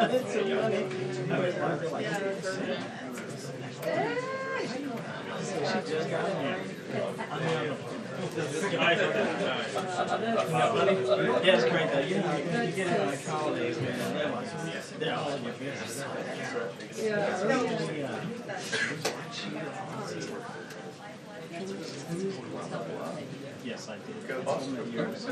That's so funny. I was like, she just got in here. Yeah, it's great though. You know, you get out of college, man, they're all in your business. Yes, I did. Go Boston. Yes.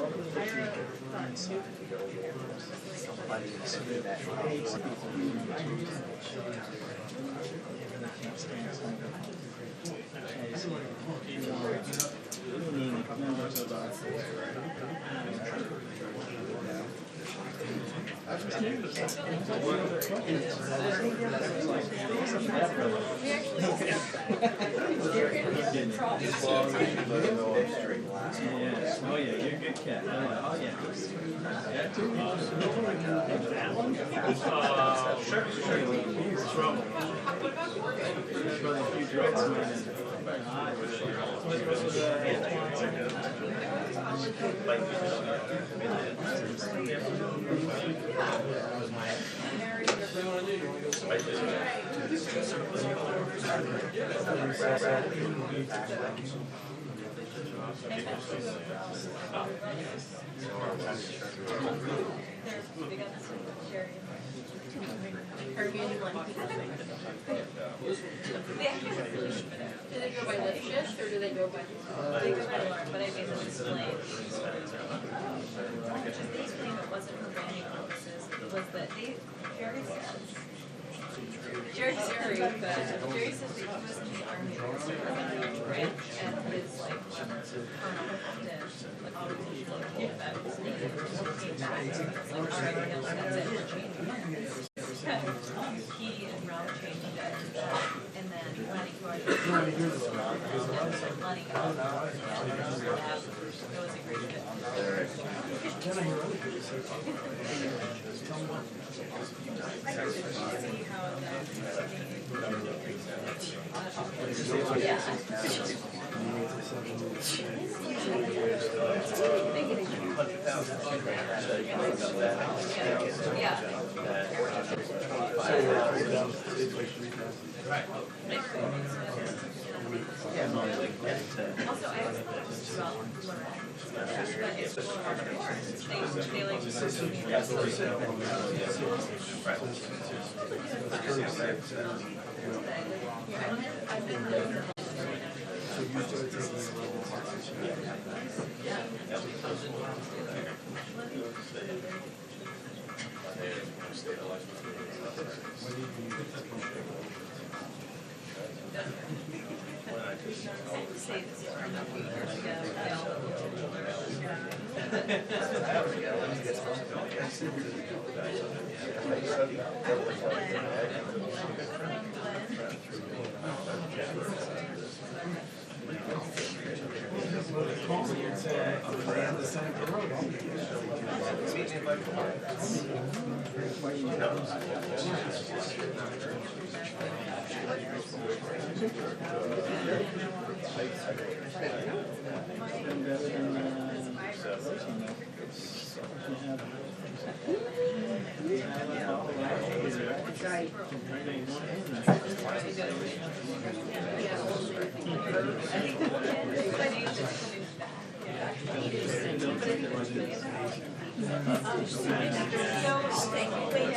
Oh yeah, you're a good cat. Oh yeah. Do they go by lift shift or do they go by? They go by alarm, but I made them explain. They explained it wasn't for branding purposes. It was that Jerry says Jerry says that he was in the army branch and his like colonel like always like that was needed. Came back and was like, all right, no, that's it, we're changing it. He and Ralph changed it, and then Lenny Gordon letting go. It was a great fit. See how also, I always thought it was about but it's they like I've been say this from a few years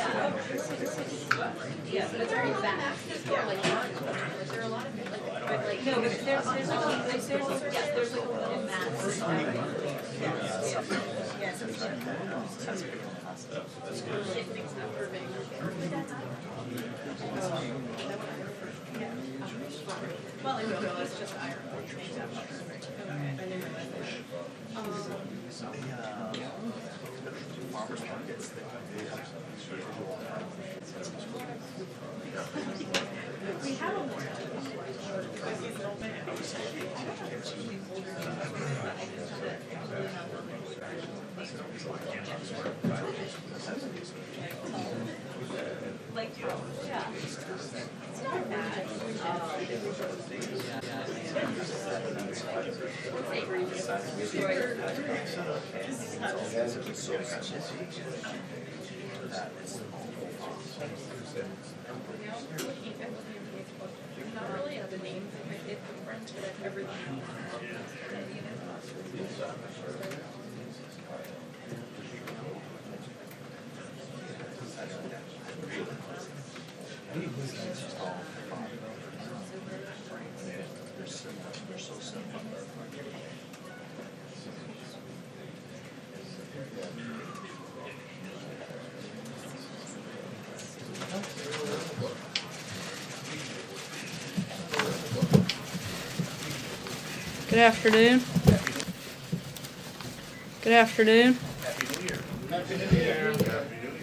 ago. Yeah, but it's very fast. It's more like there are a lot of like no, but there's like there's like a little mass. Shifting stuff for big. Well, I don't know. It's just iron. Farmers markets. We have a more. Like, yeah. It's not bad. Not really the names of my kids and friends, but everything else. Good afternoon. Good afternoon.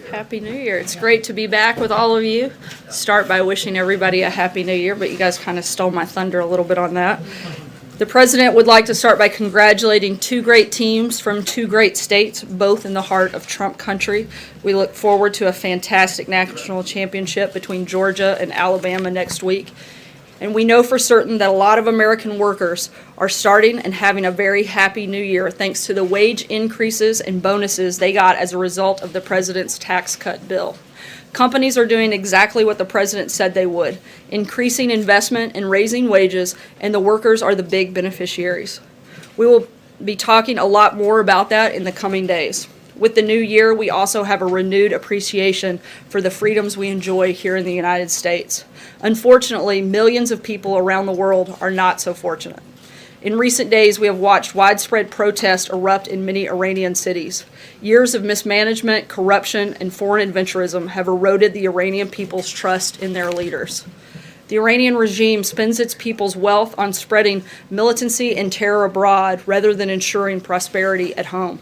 Happy New Year. It's great to be back with all of you. Start by wishing everybody a Happy New Year, but you guys kind of stole my thunder a little bit on that. The President would like to start by congratulating two great teams from two great states, both in the heart of Trump country. We look forward to a fantastic national championship between Georgia and Alabama next week. And we know for certain that a lot of American workers are starting and having a very happy new year thanks to the wage increases and bonuses they got as a result of the president's tax cut bill. Companies are doing exactly what the president said they would, increasing investment and raising wages, and the workers are the big beneficiaries. We will be talking a lot more about that in the coming days. With the new year, we also have a renewed appreciation for the freedoms we enjoy here in the United States. Unfortunately, millions of people around the world are not so fortunate. In recent days, we have watched widespread protests erupt in many Iranian cities. Years of mismanagement, corruption, and foreign adventurism have eroded the Iranian people's trust in their leaders. The Iranian regime spends its people's wealth on spreading militancy and terror abroad rather than ensuring prosperity at home.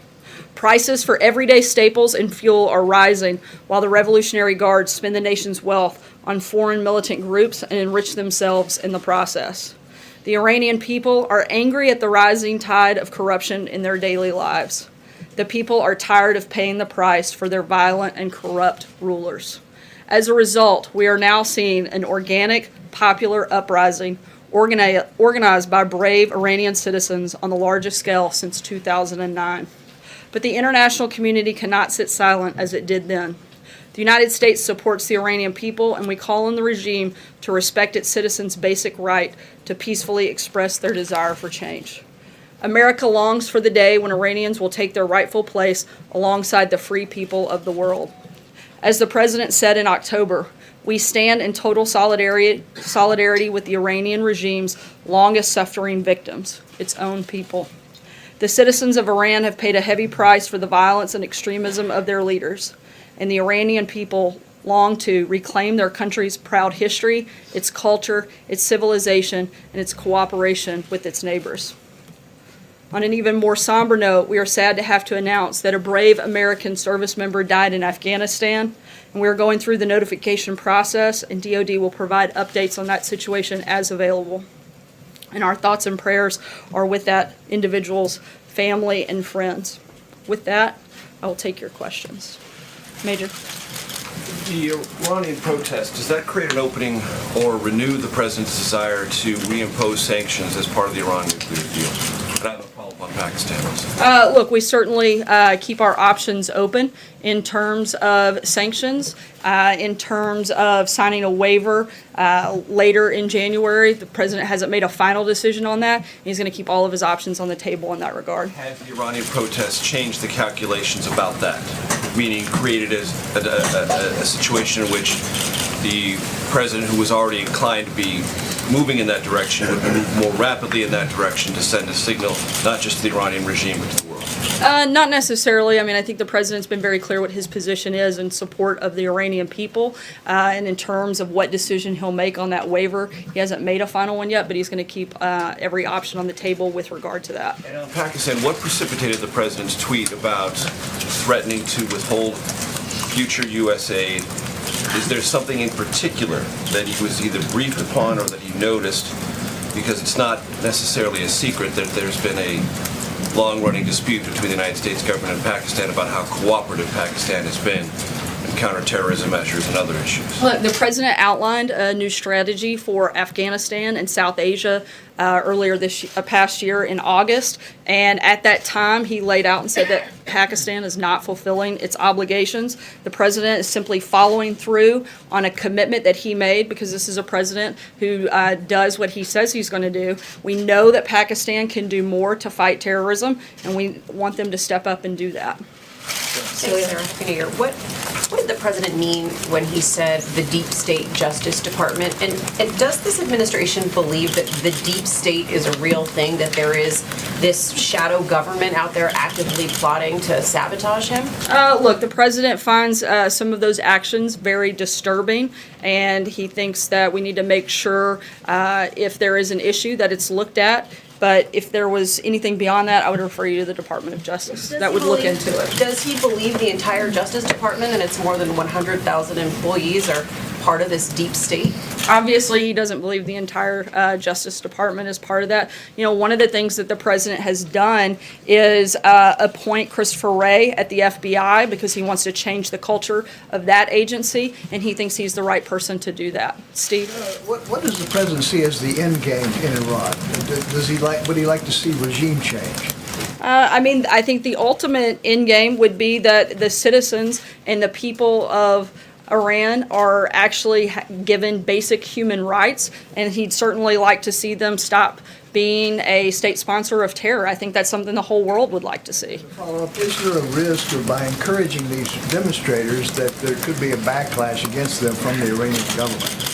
Prices for everyday staples and fuel are rising, while the Revolutionary Guard spend the nation's wealth on foreign militant groups and enrich themselves in the process. The Iranian people are angry at the rising tide of corruption in their daily lives. The people are tired of paying the price for their violent and corrupt rulers. As a result, we are now seeing an organic, popular uprising organized by brave Iranian citizens on the largest scale since 2009. But the international community cannot sit silent as it did then. The United States supports the Iranian people, and we call on the regime to respect its citizens' basic right to peacefully express their desire for change. America longs for the day when Iranians will take their rightful place alongside the free people of the world. As the President said in October, we stand in total solidarity with the Iranian regime's longest-suffering victims, its own people. The citizens of Iran have paid a heavy price for the violence and extremism of their leaders, and the Iranian people long to reclaim their country's proud history, its culture, its civilization, and its cooperation with its neighbors. On an even more somber note, we are sad to have to announce that a brave American service member died in Afghanistan, and we are going through the notification process, and DoD will provide updates on that situation as available. And our thoughts and prayers are with that individual's family and friends. With that, I will take your questions. Major. The Iranian protest, does that create an opening or renew the president's desire to reimpose sanctions as part of the Iran nuclear deal? And I have a follow-up on Pakistan. Look, we certainly keep our options open in terms of sanctions, in terms of signing a waiver later in January. The president hasn't made a final decision on that. He's going to keep all of his options on the table in that regard. Has the Iranian protest changed the calculations about that? Meaning created a situation in which the president, who was already inclined to be moving in that direction, would move more rapidly in that direction to send a signal not just to the Iranian regime but to the world? Not necessarily. I mean, I think the president's been very clear what his position is in support of the Iranian people, and in terms of what decision he'll make on that waiver. He hasn't made a final one yet, but he's going to keep every option on the table with regard to that. And on Pakistan, what precipitated the president's tweet about threatening to withhold future U.S. aid? Is there something in particular that he was either briefed upon or that he noticed? Because it's not necessarily a secret that there's been a long-running dispute between the United States government and Pakistan about how cooperative Pakistan has been in counterterrorism measures and other issues? Look, the president outlined a new strategy for Afghanistan and South Asia earlier this past year in August, and at that time he laid out and said that Pakistan is not fulfilling its obligations. The president is simply following through on a commitment that he made, because this is a president who does what he says he's going to do. We know that Pakistan can do more to fight terrorism, and we want them to step up and do that. Celia, Happy New Year. What did the president mean when he said the deep state Justice Department? And does this administration believe that the deep state is a real thing, that there is this shadow government out there actively plotting to sabotage him? Look, the president finds some of those actions very disturbing, and he thinks that we need to make sure if there is an issue that it's looked at. But if there was anything beyond that, I would refer you to the Department of Justice that would look into it. Does he believe the entire Justice Department and its more than 100,000 employees are part of this deep state? Obviously, he doesn't believe the entire Justice Department is part of that. You know, one of the things that the president has done is appoint Christopher Wray at the FBI, because he wants to change the culture of that agency, and he thinks he's the right person to do that. Steve? What does the president see as the end game in Iran? Would he like to see regime change? I think the ultimate end game would be that the citizens and the people of Iran are actually given basic human rights, and he'd certainly like to see them stop being a state sponsor of terror. I think that's something the whole world would like to see. Follow up, is there a risk of, by encouraging these demonstrators, that there could be a backlash against them from the Iranian government?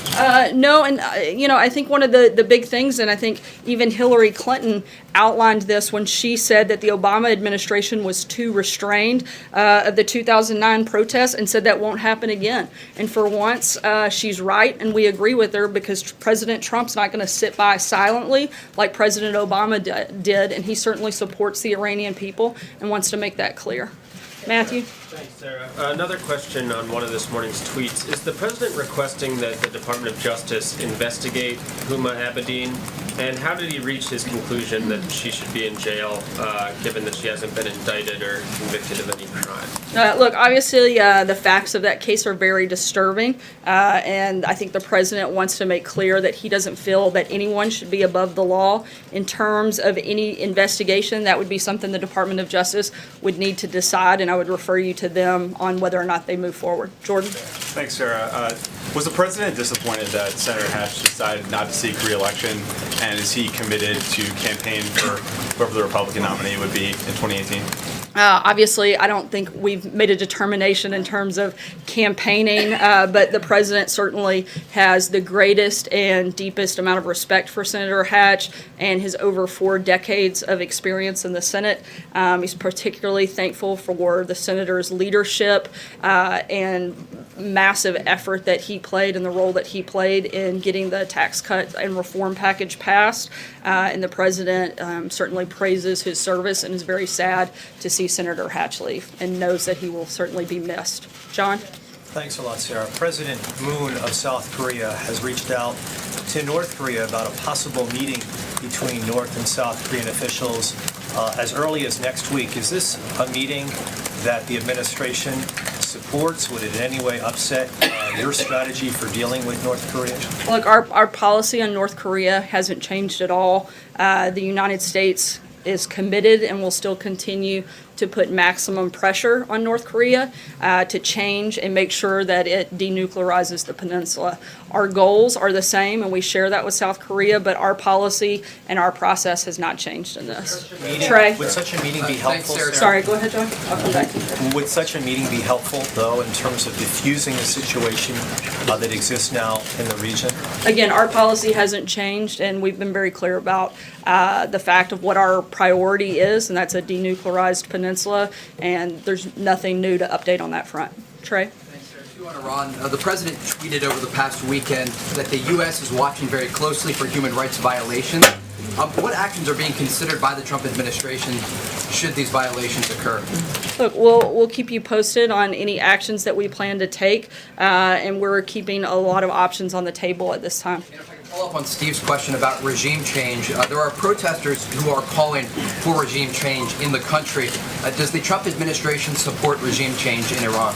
No, and I think one of the big things, and I think even Hillary Clinton outlined this when she said that the Obama administration was too restrained of the 2009 protests, and said that won't happen again. And for once, she's right, and we agree with her, because President Trump's not going to sit by silently like President Obama did, and he certainly supports the Iranian people and wants to make that clear. Matthew? Thanks, Sarah. Another question on one of this morning's tweets. Is the president requesting that the Department of Justice investigate Huma Abedin? And how did he reach his conclusion that she should be in jail, given that she hasn't been indicted or convicted of any crime? Look, obviously, the facts of that case are very disturbing, and I think the president wants to make clear that he doesn't feel that anyone should be above the law. In terms of any investigation, that would be something the Department of Justice would need to decide, and I would refer you to them on whether or not they move forward. Jordan? Thanks, Sarah. Was the president disappointed that Senator Hatch decided not to seek re-election, and is he committed to campaign for whoever the Republican nominee would be in 2018? Obviously, I don't think we've made a determination in terms of campaigning, but the president certainly has the greatest and deepest amount of respect for Senator Hatch and his over 4 decades of experience in the Senate. He's particularly thankful for the senator's leadership and massive effort that he played and the role that he played in getting the tax cut and reform package passed. And the president certainly praises his service and is very sad to see Senator Hatch leave, and knows that he will certainly be missed. John? Thanks a lot, Sarah. President Moon of South Korea has reached out to North Korea about a possible meeting between North and South Korean officials as early as next week. Is this a meeting that the administration supports? Would it in any way upset your strategy for dealing with North Korea? Look, our policy on North Korea hasn't changed at all. The United States is committed and will still continue to put maximum pressure on North Korea to change and make sure that it denuclearizes the peninsula. Our goals are the same, and we share that with South Korea, but our policy and our process has not changed in this. Trey? Would such a meeting be helpful, Sarah? Sorry, go ahead, John. I'll come back to you. Would such a meeting be helpful, though, in terms of diffusing the situation that exists now in the region? Again, our policy hasn't changed, and we've been very clear about the fact of what our priority is, and that's a denuclearized peninsula, and there's nothing new to update on that front. Trey? On Iran, the president tweeted over the past weekend that the U.S. is watching very closely for human rights violations. What actions are being considered by the Trump administration should these violations occur? Look, we'll keep you posted on any actions that we plan to take, and we're keeping a lot of options on the table at this time. And if I can follow up on Steve's question about regime change, there are protesters who are calling for regime change in the country. Does the Trump administration support regime change in Iran?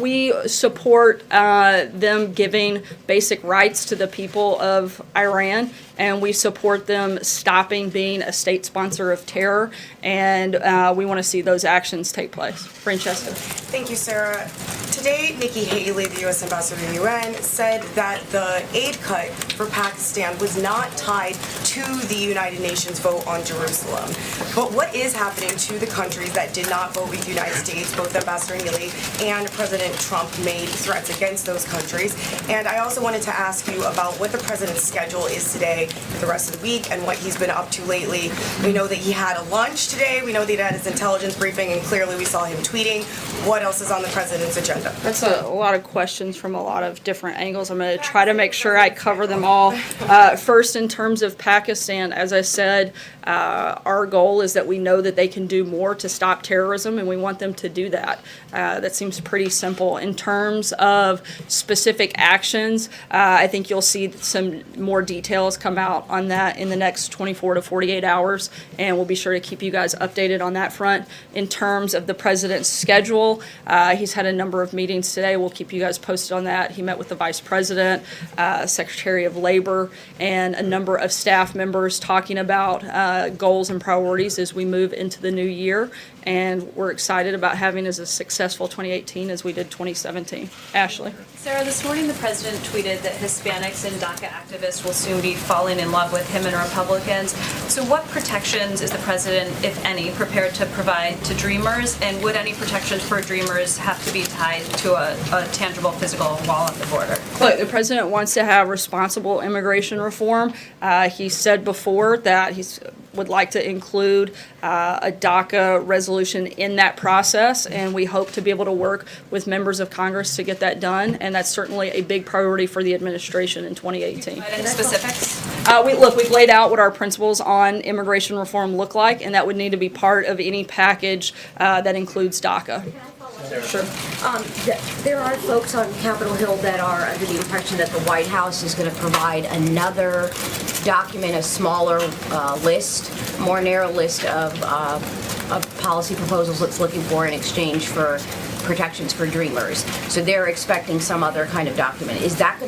We support them giving basic rights to the people of Iran, and we support them stopping being a state sponsor of terror, and we want to see those actions take place. Francesca. Thank you, Sarah. Today, Nikki Haley, the U.S. ambassador to the UN, said that the aid cut for Pakistan was not tied to the United Nations vote on Jerusalem. But what is happening to the countries that did not vote with the United States? Both Ambassador Haley and President Trump made threats against those countries. And I also wanted to ask you about what the president's schedule is today for the rest of the week and what he's been up to lately. We know that he had a lunch today. We know that he had his intelligence briefing, and clearly we saw him tweeting. What else is on the president's agenda? That's a lot of questions from a lot of different angles. I'm going to try to make sure I cover them all. First, in terms of Pakistan, as I said, our goal is that we know that they can do more to stop terrorism, and we want them to do that. That seems pretty simple. In terms of specific actions, I think you'll see some more details come out on that in the next 24 to 48 hours, and we'll be sure to keep you guys updated on that front. In terms of the president's schedule, he's had a number of meetings today. We'll keep you guys posted on that. He met with the vice president, secretary of labor, and a number of staff members talking about goals and priorities as we move into the new year, and we're excited about having as a successful 2018 as we did 2017. Ashley. Sarah, this morning the president tweeted that Hispanics and DACA activists will soon be falling in love with him and Republicans. So what protections is the president, if any, prepared to provide to Dreamers, and would any protections for Dreamers have to be tied to a tangible physical wall at the border? Look, the president wants to have responsible immigration reform. He said before that he would like to include a DACA resolution in that process, and we hope to be able to work with members of Congress to get that done, and that's certainly a big priority for the administration in 2018. Any specifics? We've laid out what our principles on immigration reform look like, and that would need to be part of any package that includes DACA. Sure. There are folks on Capitol Hill that are under the impression that the White House is going to provide another document, a smaller list, more narrow list of policy proposals it's looking for in exchange for protections for Dreamers. So they're expecting some other kind of document. Is that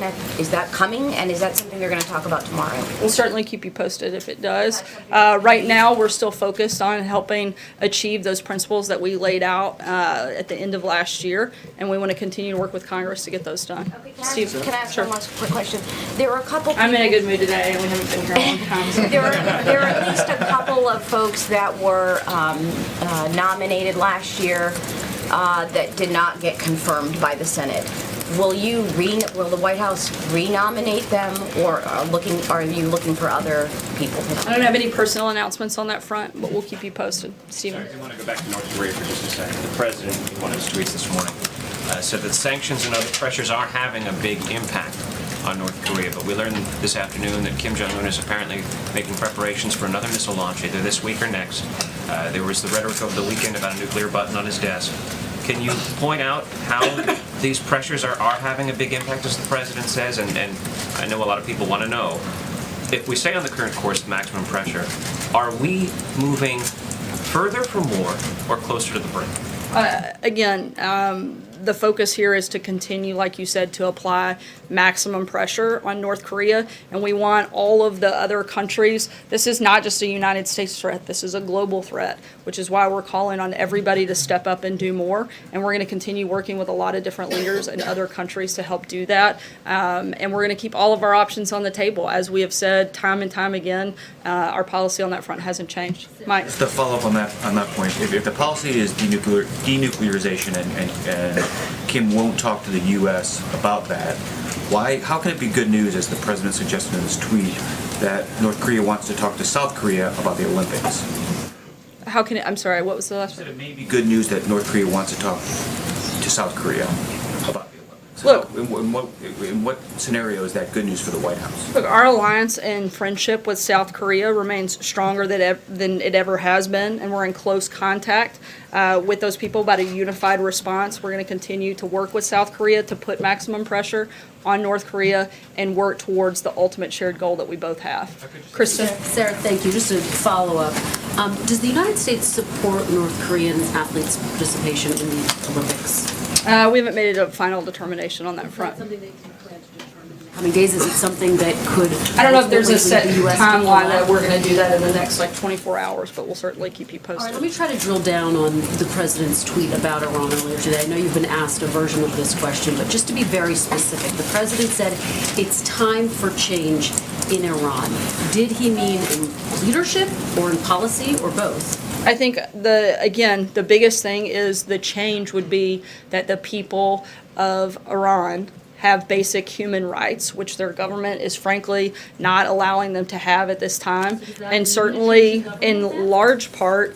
coming, and is that something they're going to talk about tomorrow? We'll certainly keep you posted if it does. Right now, we're still focused on helping achieve those principles that we laid out at the end of last year, and we want to continue to work with Congress to get those done. Steve, Can I ask sure. one last quick question? There are a couple people... I'm in a good mood today, and we haven't been here a long time. So. There are at least a couple of folks that were nominated last year that did not get confirmed by the Senate. Will the White House renominate them, or are you looking for other people? I don't have any personal announcements on that front, but we'll keep you posted. Stephen. I want to go back to North Korea for just a second. The president, in one of his tweets this morning, said that sanctions and other pressures are having a big impact on North Korea. But we learned this afternoon that Kim Jong-un is apparently making preparations for another missile launch, either this week or next. There was the rhetoric over the weekend about a nuclear button on his desk. Can you point out how these pressures are having a big impact, as the president says? And I know a lot of people want to know, if we stay on the current course of maximum pressure, are we moving further from war or closer to the brink? The focus here is to continue, like you said, to apply maximum pressure on North Korea, and we want all of the other countries. This is not just a United States threat, this is a global threat, which is why we're calling on everybody to step up and do more, and we're going to continue working with a lot of different leaders in other countries to help do that, and we're going to keep all of our options on the table. As we have said time and time again, our policy on that front hasn't changed. Mike? Just to follow up on that point, if the policy is denuclearization and Kim won't talk to the U.S. about that, how can it be good news, as the president suggested in his tweet, that North Korea wants to talk to South Korea about the Olympics? How can it, I'm sorry, what was the last one? It may be good news that North Korea wants to talk to South Korea about the Olympics. Look, in what scenario is that good news for the White House? Look, our alliance and friendship with South Korea remains stronger than it ever has been, and we're in close contact with those people about a unified response. We're going to continue to work with South Korea to put maximum pressure on North Korea and work towards the ultimate shared goal that we both have. Kristen? Sarah, thank you. Just a follow-up. Does the United States support North Korean athletes' participation in the Olympics? We haven't made a final determination on that front. How many days is it something that could? I don't know if there's a ultimately set lead the US to timeline pull that out? we're gonna do that in the next like 24 hours, but we'll certainly keep you All right, posted. let me try to drill down on the president's tweet about Iran earlier today. I know you've been asked a version of this question, but just to be very specific, the president said it's time for change in Iran. Did he mean in leadership or in policy or both? I think the biggest thing is the change would be that the people of Iran have basic human rights, which their government is frankly not allowing them to have at this time, and certainly in large part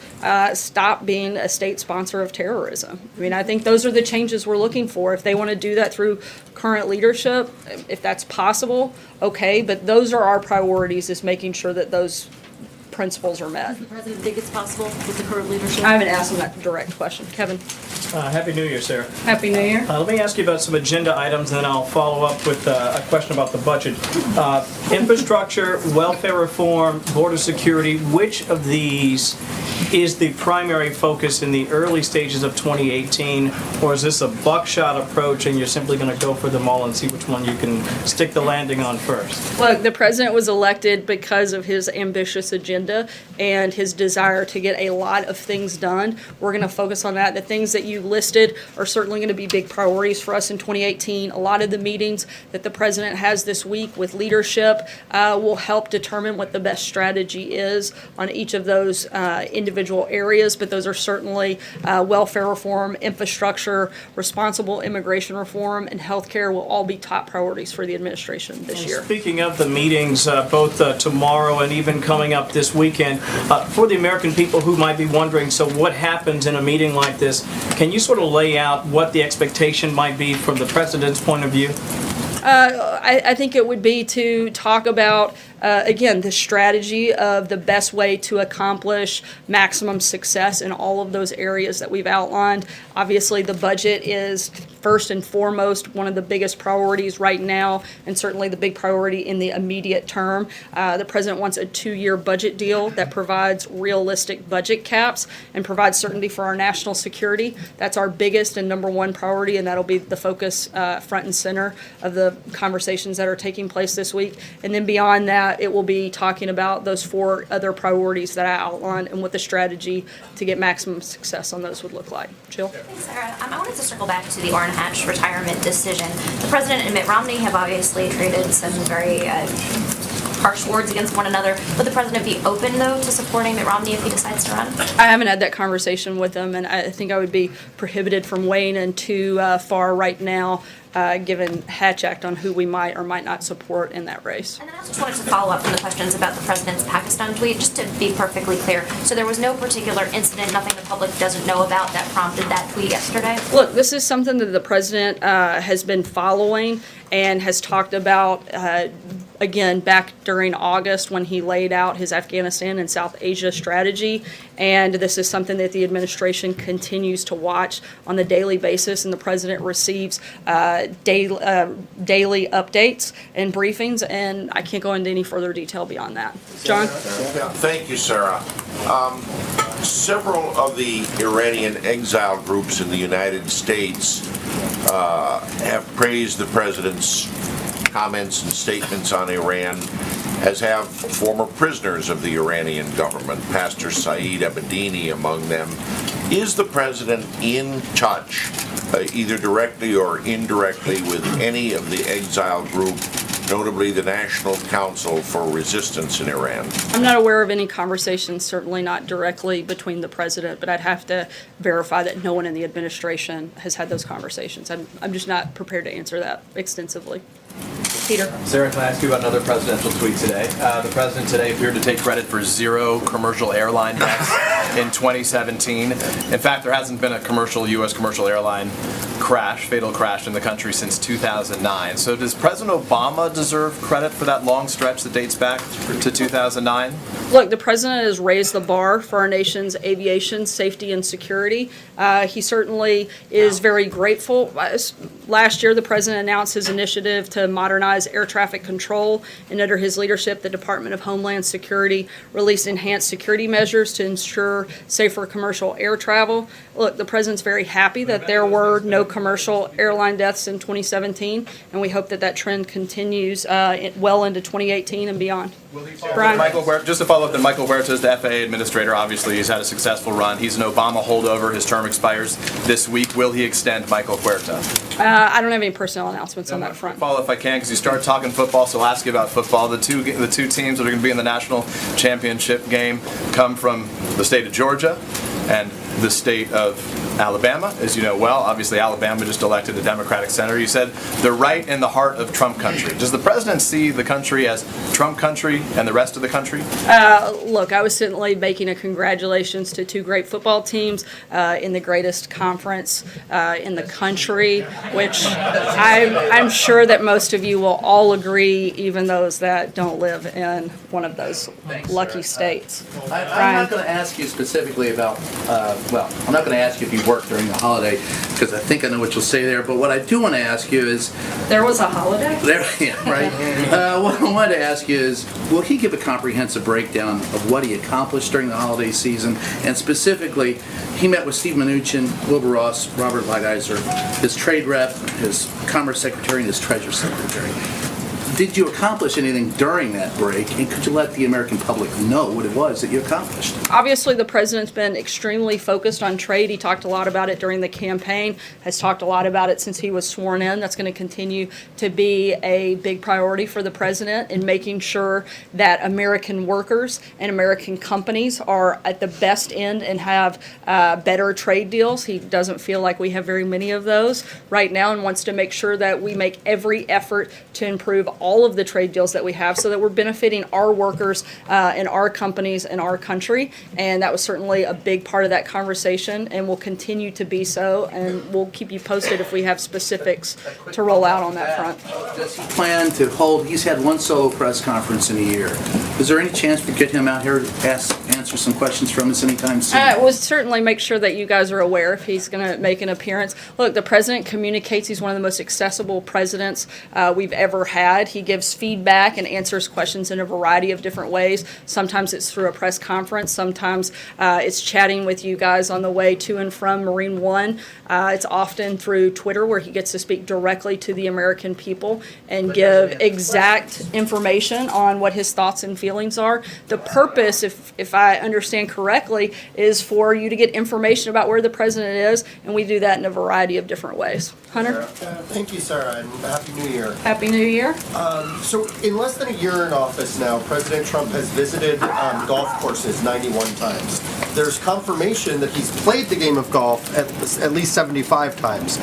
stop being a state sponsor of terrorism. I mean, I think those are the changes we're looking for. If they want to do that through current leadership, if that's possible, okay, but those are our priorities, is making sure that those principles are met. Does the president think it's possible with the current leadership? I haven't asked him that direct question. Kevin? Happy New Year, Sarah. Happy New Year. Let me ask you about some agenda items, and then I'll follow up with a question about the budget. Infrastructure, welfare reform, border security, which of these is the primary focus in the early stages of 2018, or is this a buckshot approach and you're simply going to go for them all and see which one you can stick the landing on first? Look, the president was elected because of his ambitious agenda and his desire to get a lot of things done. We're going to focus on that. The things that you listed are certainly going to be big priorities for us in 2018. A lot of the meetings that the president has this week with leadership will help determine what the best strategy is on each of those individual areas, but those are certainly welfare reform, infrastructure, responsible immigration reform, and healthcare will all be top priorities for the administration this year. Speaking of the meetings, both tomorrow and even coming up this weekend, for the American people who might be wondering, so what happens in a meeting like this, can you sort of lay out what the expectation might be from the president's point of view? I think it would be to talk about, again, the strategy of the best way to accomplish maximum success in all of those areas that we've outlined. Obviously, the budget is first and foremost one of the biggest priorities right now, and certainly the big priority in the immediate term. The president wants a 2-year budget deal that provides realistic budget caps and provides certainty for our national security. That's our biggest and number one priority, and that'll be the focus front and center of the conversations that are taking place this week. And then beyond that, it will be talking about those 4 other priorities that I outlined and what the strategy to get maximum success on those would look like. Jill? Thanks, Sarah. I wanted to circle back to the Orrin Hatch retirement decision. The president and Mitt Romney have obviously traded some very harsh words against one another. Would the president be open, though, to supporting Mitt Romney if he decides to run? I haven't had that conversation with him, and I think I would be prohibited from weighing in too far right now, given Hatch Act, on who we might or might not support in that race. And then I just wanted to follow up from the questions about the president's Pakistan tweet, just to be perfectly clear. So there was no particular incident, nothing the public doesn't know about that prompted that tweet yesterday? Look, this is something that the president has been following and has talked about, again, back during August when he laid out his Afghanistan and South Asia strategy. And this is something that the administration continues to watch on a daily basis, and the president receives daily updates and briefings, and I can't go into any further detail beyond that. John? Yeah, thank you, Sarah. Several of the Iranian exile groups in the United States have praised the president's comments and statements on Iran, as have former prisoners of the Iranian government, Pastor Saeed Abedini among them. Is the president in touch, either directly or indirectly, with any of the exile group, notably the National Council for Resistance in Iran? I'm not aware of any conversations, certainly not directly between the president, but I'd have to verify that no one in the administration has had those conversations. I'm just not prepared to answer that extensively. Peter? Sarah, can I ask you about another presidential tweet today? The president today appeared to take credit for 0 commercial airline deaths in 2017. In fact, there hasn't been a U.S. commercial airline fatal crash in the country since 2009. So does President Obama deserve credit for that long stretch that dates back to 2009? Look, the president has raised the bar for our nation's aviation safety and security. He certainly is very grateful. Last year, the president announced his initiative to modernize modernize air traffic control, and under his leadership, the Department of Homeland Security released enhanced security measures to ensure safer commercial air travel. Look, the president's very happy that there were no commercial airline deaths in 2017, and we hope that that trend continues well into 2018 and beyond. Brian? Just to follow up, then Michael Huerta is the FAA administrator. Obviously, he's had a successful run. He's an Obama holdover. His term expires this week. Will he extend Michael Huerta? I don't have any personnel announcements on that front. Follow if I can, because you start talking football, so I'll ask you about football. The two teams that are going to be in the national championship game come from the state of Georgia and the state of Alabama, as you know well. Obviously, Alabama just elected a Democratic senator. You said they're right in the heart of Trump country. Does the president see the country as Trump country and the rest of the country? Look, I was certainly making a congratulations to two great football teams in the greatest conference in the country, which I'm sure that most of you will all agree, even those that don't live in one of those lucky states. I'm not going to ask you specifically about, I'm not going to ask you if you work during the holiday, because I think I know what you'll say there, but what I do want to ask you is... There was a holiday? Yeah, right. What I wanted to ask you is, will he give a comprehensive breakdown of what he accomplished during the holiday season? And specifically, he met with Steve Mnuchin, Wilbur Ross, Robert Lighthizer, his trade rep, his commerce secretary, and his treasury secretary. Did you accomplish anything during that break, and could you let the American public know what it was that you accomplished? Obviously, the president's been extremely focused on trade. He talked a lot about it during the campaign, has talked a lot about it since he was sworn in. That's going to continue to be a big priority for the president in making sure that American workers and American companies are at the best end and have better trade deals. He doesn't feel like we have very many of those right now and wants to make sure that we make every effort to improve all of the trade deals that we have so that we're benefiting our workers and our companies and our country. And that was certainly a big part of that conversation and will continue to be so. And we'll keep you posted if we have specifics to roll out on that front. Does he plan to hold, he's had one solo press conference in a year. Is there any chance we get him out here to answer some questions from us anytime soon? We'll certainly make sure that you guys are aware if he's going to make an appearance. Look, the president communicates. He's one of the most accessible presidents we've ever had. He gives feedback and answers questions in a variety of different ways. Sometimes it's through a press conference. Sometimes it's chatting with you guys on the way to and from Marine One. It's often through Twitter where he gets to speak directly to the American people and give exact information on what his thoughts and feelings are. The purpose, if I understand correctly, is for you to get information about where the president is, and we do that in a variety of different ways. Hunter? Thank you, Sarah, and Happy New Year. Happy New Year. So in less than a year in office now, President Trump has visited golf courses 91 times. There's confirmation that he's played the game of golf at least 75 times.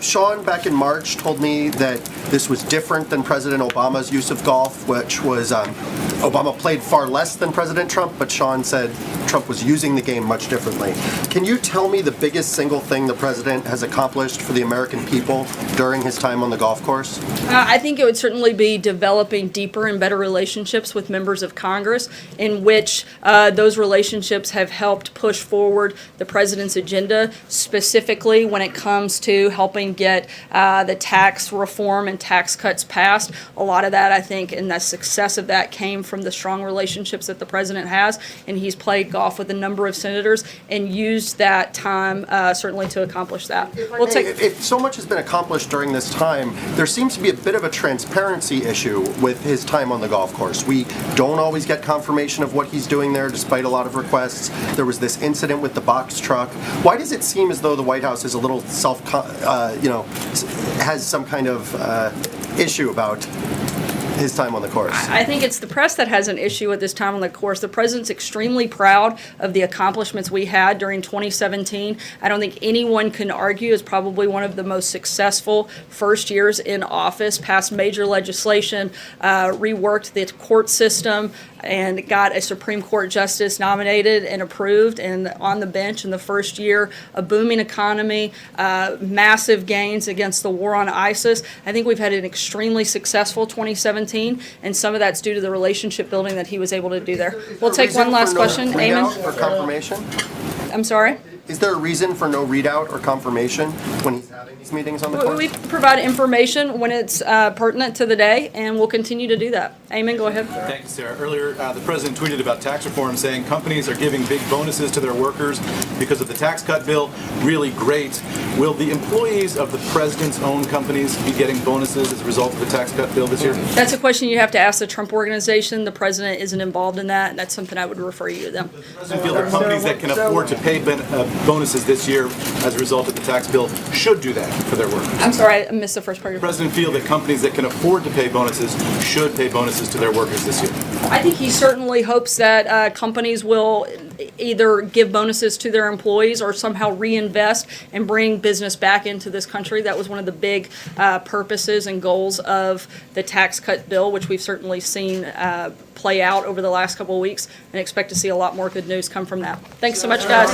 Sean, back in March, told me that this was different than President Obama's use of golf, which was Obama played far less than President Trump, but Sean said Trump was using the game much differently. Can you tell me the biggest single thing the president has accomplished for the American people during his time on the golf course? I think it would certainly be developing deeper and better relationships with members of Congress in which those relationships have helped push forward the president's agenda, specifically when it comes to helping get the tax reform and tax cuts passed. A lot of that, I think, and the success of that came from the strong relationships that the president has, and he's played golf with a number of senators and used that time certainly to accomplish that. If so much has been accomplished during this time, there seems to be a bit of a transparency issue with his time on the golf course. We don't always get confirmation of what he's doing there, despite a lot of requests. There was this incident with the box truck. Why does it seem as though the White House is a little has some kind of issue about his time on the course? I think it's the press that has an issue with this time on the course. The president's extremely proud of the accomplishments we had during 2017. I don't think anyone can argue is probably one of the most successful first years in office, passed major legislation, reworked the court system, and got a Supreme Court justice nominated and approved and on the bench in the first year, a booming economy, massive gains against the war on ISIS. I think we've had an extremely successful 2017, and some of that's due to the relationship building that he was able to do there. We'll take one last question. Eamon? For confirmation? I'm sorry? Is there a reason for no readout or confirmation when he's having these meetings on the We 4th? provide information when it's pertinent to the day, and we'll continue to do that. Eamon, go ahead. Thank you, Sarah. Earlier, the president tweeted about tax reform, saying companies are giving big bonuses to their workers because of the tax cut bill. Really great. Will the employees of the president's own companies be getting bonuses as a result of the tax cut bill this year? That's a question you have to ask the Trump Organization. The president isn't involved in that, and that's something I would refer you to them. Does the president feel that companies that can afford to pay bonuses this year as a result of the tax bill should do that for their workers? I'm sorry, I missed the first part of your Does the question. president feel that companies that can afford to pay bonuses should pay bonuses to their workers this year? I think he certainly hopes that companies will either give bonuses to their employees or somehow reinvest and bring business back into this country. That was one of the big purposes and goals of the tax cut bill, which we've certainly seen play out over the last couple of weeks, and expect to see a lot more good news come from that. Thanks so much, guys.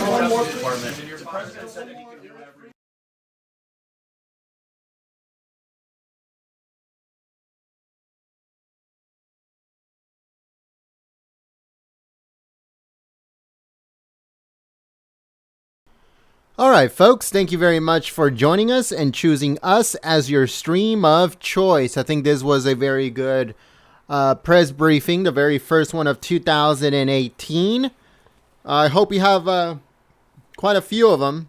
All right, folks, thank you very much for joining us and choosing us as your stream of choice. I think this was a very good press briefing, the very first one of 2018. I hope you have quite a few of them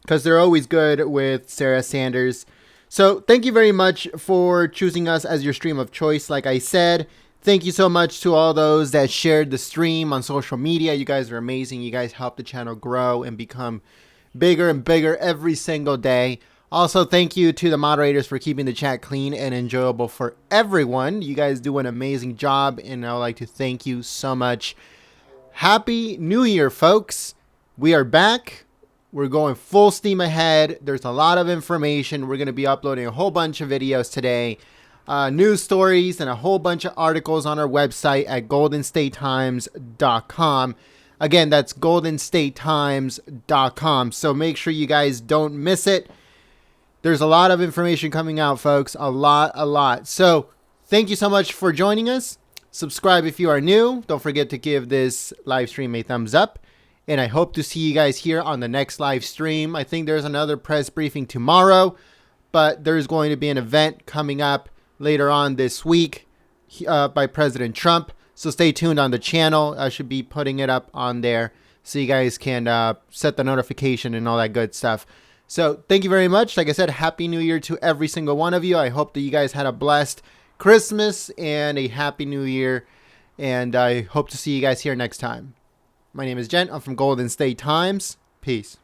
because they're always good with Sarah Sanders. So thank you very much for choosing us as your stream of choice. Like I said, thank you so much to all those that shared the stream on social media. You guys are amazing. You guys help the channel grow and become bigger and bigger every single day. Also, thank you to the moderators for keeping the chat clean and enjoyable for everyone. You guys do an amazing job, and I would like to thank you so much. Happy New Year, folks. We are back. We're going full steam ahead. There's a lot of information. We're going to be uploading a whole bunch of videos today. News stories and a whole bunch of articles on our website at goldenstatetimes.com. Again, that's goldenstatetimes.com. So make sure you guys don't miss it. There's a lot of information coming out, folks. A lot. So thank you so much for joining us. Subscribe if you are new. Don't forget to give this live stream a thumbs up. And I hope to see you guys here on the next live stream. I think there's another press briefing tomorrow, but there's going to be an event coming up later on this week by President Trump. So stay tuned on the channel. I should be putting it up on there so you guys can set the notification and all that good stuff. So thank you very much. Like I said, Happy New Year to every single one of you. I hope that you guys had a blessed Christmas and a Happy New Year. And I hope to see you guys here next time. My name is Jen. I'm from Golden State Times. Peace.